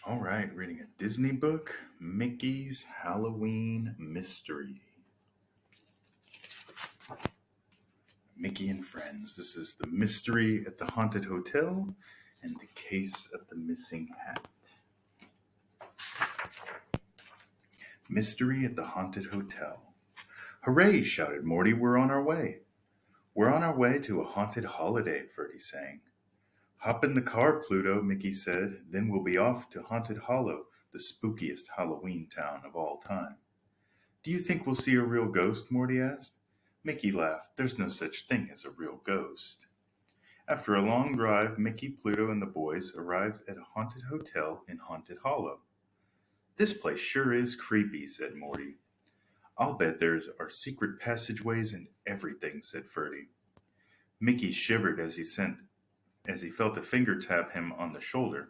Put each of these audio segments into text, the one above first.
All right, reading a Disney book, Mickey's Halloween Mystery. Mickey and Friends. This is the mystery at the haunted hotel and the case of the missing hat. Mystery at the haunted hotel. Hooray, shouted Morty, we're on our way. We're on our way to a haunted holiday, Ferdy sang. Hop in the car, Pluto, Mickey said. Then we'll be off to Haunted Hollow, the spookiest Halloween town of all time. Do you think we'll see a real ghost? Morty asked. Mickey laughed. There's no such thing as a real ghost. After a long drive, Mickey, Pluto, and the boys arrived at a haunted hotel in Haunted Hollow. This place sure is creepy, said Morty. I'll bet there's our secret passageways and everything, said Ferdy. Mickey shivered as he felt a finger tap him on the shoulder.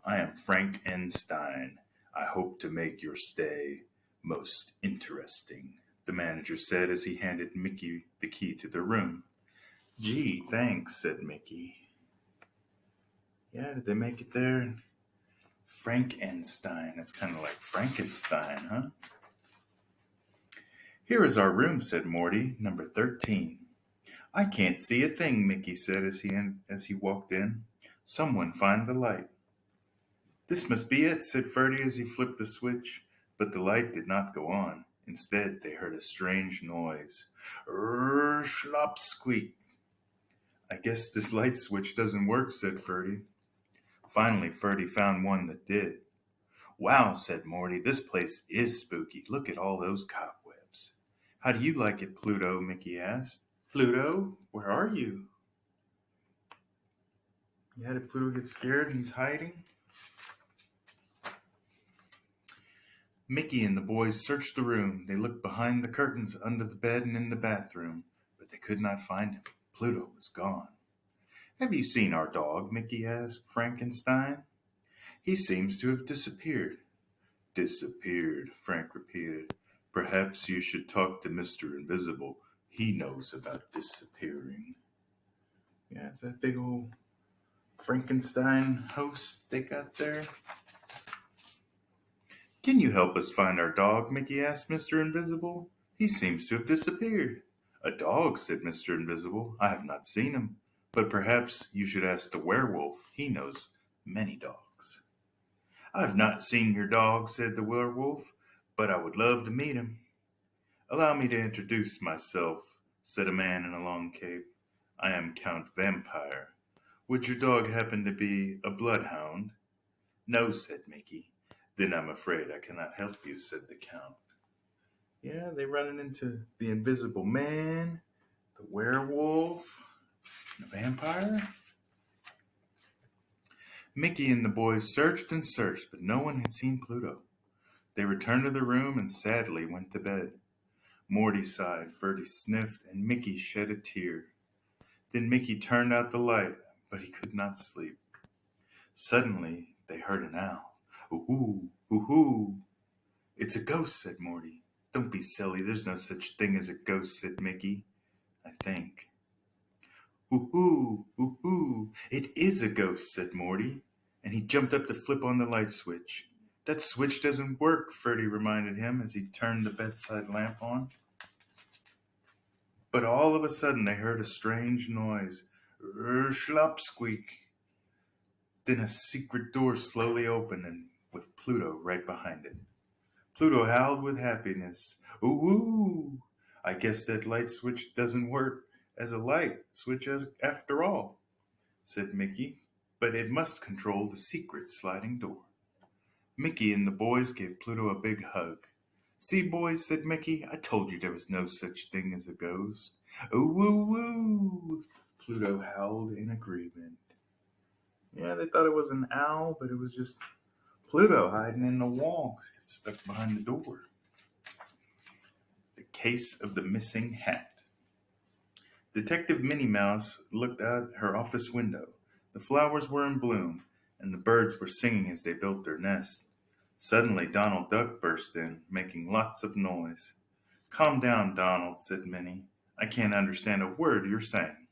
I am Frank N. Stein. I hope to make your stay most interesting, the manager said as he handed Mickey the key to the room. Gee, thanks, said Mickey. Yeah, did they make it there? Frankenstein. That's kind of like Frankenstein, huh? Here is our room, said Morty, number 13. I can't see a thing, Mickey said as he walked in. Someone find the light. This must be it, said Ferdy as he flipped the switch, but the light did not go on. Instead, they heard a strange noise. Schlop squeak. I guess this light switch doesn't work, said Ferdy. Finally, Ferdy found one that did. Wow, said Morty, this place is spooky. Look at all those cobwebs. How do you like it, Pluto? Mickey asked. Pluto, where are you? Yeah, did Pluto get scared and he's hiding? Mickey and the boys searched the room. They looked behind the curtains, under the bed, and in the bathroom, but they could not find him. Pluto was gone. Have you seen our dog? Mickey asked Frankenstein. He seems to have disappeared. Disappeared, Frank repeated. Perhaps you should talk to Mr. Invisible. He knows about disappearing. Yeah, it's that big old Frankenstein host they got there. Can you help us find our dog? Mickey asked Mr. Invisible. He seems to have disappeared. A dog, said Mr. Invisible. I have not seen him. But perhaps you should ask the werewolf. He knows many dogs. I've not seen your dog, said the werewolf, but I would love to meet him. Allow me to introduce myself, said a man in a long cape. I am Count Vampire. Would your dog happen to be a bloodhound? No, said Mickey. Then I'm afraid I cannot help you, said the Count. Yeah, they running into the Invisible Man, the werewolf, the vampire. Mickey and the boys searched and searched, but no one had seen Pluto. They returned to the room and sadly went to bed. Morty sighed, Ferdy sniffed, and Mickey shed a tear. Then Mickey turned out the light, but he could not sleep. Suddenly, they heard an owl. Ooh, ooh, ooh. It's a ghost, said Morty. Don't be silly, there's no such thing as a ghost, said Mickey. I think. Ooh, ooh, ooh, ooh. It is a ghost, said Morty, and he jumped up to flip on the light switch. That switch doesn't work, Ferdy reminded him as he turned the bedside lamp on. But all of a sudden they heard a strange noise. Schlop squeak. Then a secret door slowly opened and with Pluto right behind it. Pluto howled with happiness. Ooh, ooh. I guess that light switch doesn't work as a light switch after all, said Mickey, but it must control the secret sliding door. Mickey and the boys gave Pluto a big hug. See, boys, said Mickey, I told you there was no such thing as a ghost. Ooh, woo, woo. Pluto howled in agreement. Yeah, they thought it was an owl, but it was just Pluto hiding in the wall because he got stuck behind the door. The case of the missing hat. Detective Minnie Mouse looked out her office window. The flowers were in bloom, and the birds were singing as they built their nest. Suddenly, Donald Duck burst in, making lots of noise. Calm down, Donald, said Minnie. I can't understand a word you're saying.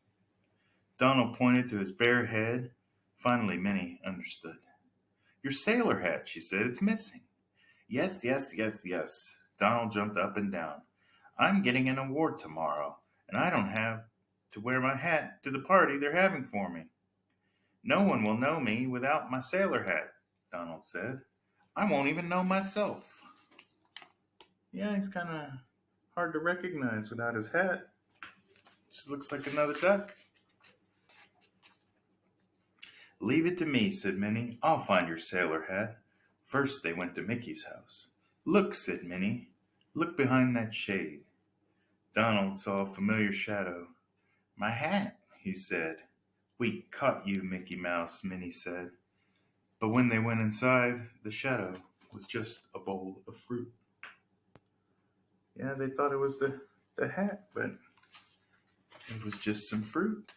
Donald pointed to his bare head. Finally, Minnie understood. Your sailor hat, she said. It's missing. Yes, yes, yes, yes. Donald jumped up and down. I'm getting an award tomorrow, and I don't have to wear my hat to the party they're having for me. No one will know me without my sailor hat, Donald said. I won't even know myself. Yeah, he's kind of hard to recognize without his hat. Just looks like another duck. Leave it to me, said Minnie. I'll find your sailor hat. First they went to Mickey's house. Look, said Minnie. Look behind that shade. Donald saw a familiar shadow. My hat, he said. We caught you, Mickey Mouse, Minnie said. But when they went inside, the shadow was just a bowl of fruit. Yeah, they thought it was the hat, but it was just some fruit.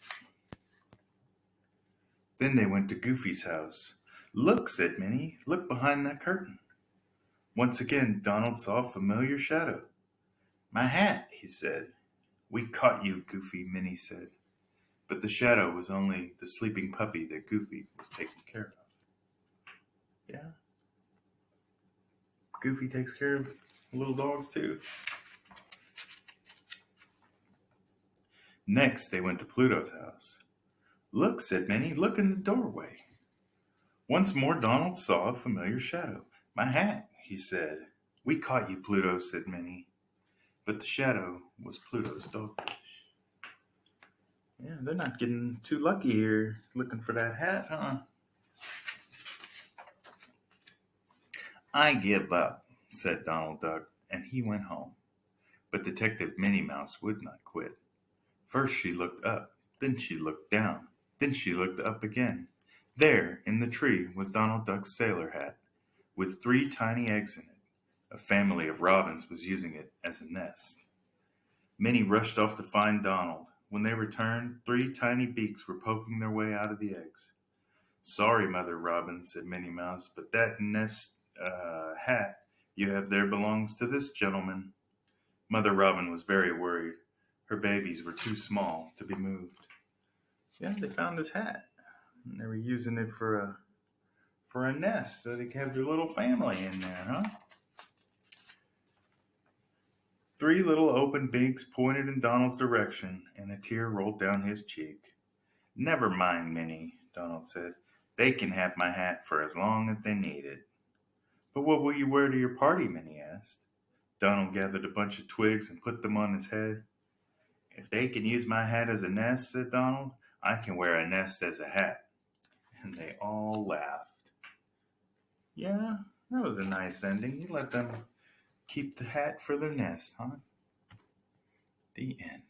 Then they went to Goofy's house. Look, said Minnie, look behind that curtain. Once again, Donald saw a familiar shadow. My hat, he said. We caught you, Goofy, Minnie said. But the shadow was only the sleeping puppy that Goofy was taking care of. Yeah. Goofy takes care of little dogs too. Next, they went to Pluto's house. Look, said Minnie, look in the doorway. Once more, Donald saw a familiar shadow. My hat, he said. We caught you, Pluto, said Minnie. But the shadow was Pluto's dogfish. Yeah, they're not getting too lucky here looking for that hat, huh? I give up, said Donald Duck, and he went home. But Detective Minnie Mouse would not quit. First she looked up, then she looked down, then she looked up again. There, in the tree, was Donald Duck's sailor hat, with 3 tiny eggs in it. A family of robins was using it as a nest. Minnie rushed off to find Donald. When they returned, 3 tiny beaks were poking their way out of the eggs. Sorry, Mother Robin, said Minnie Mouse, but that nest hat you have there belongs to this gentleman. Mother Robin was very worried. Her babies were too small to be moved. Yeah, they found his hat. And they were using it for a nest so they could have their little family in there, huh? 3 little open beaks pointed in Donald's direction, and a tear rolled down his cheek. Never mind, Minnie, Donald said. They can have my hat for as long as they need it. But what will you wear to your party? Minnie asked. Donald gathered a bunch of twigs and put them on his head. If they can use my hat as a nest, said Donald, I can wear a nest as a hat. And they all laughed. Yeah, that was a nice ending. You let them keep the hat for their nest, huh? The end.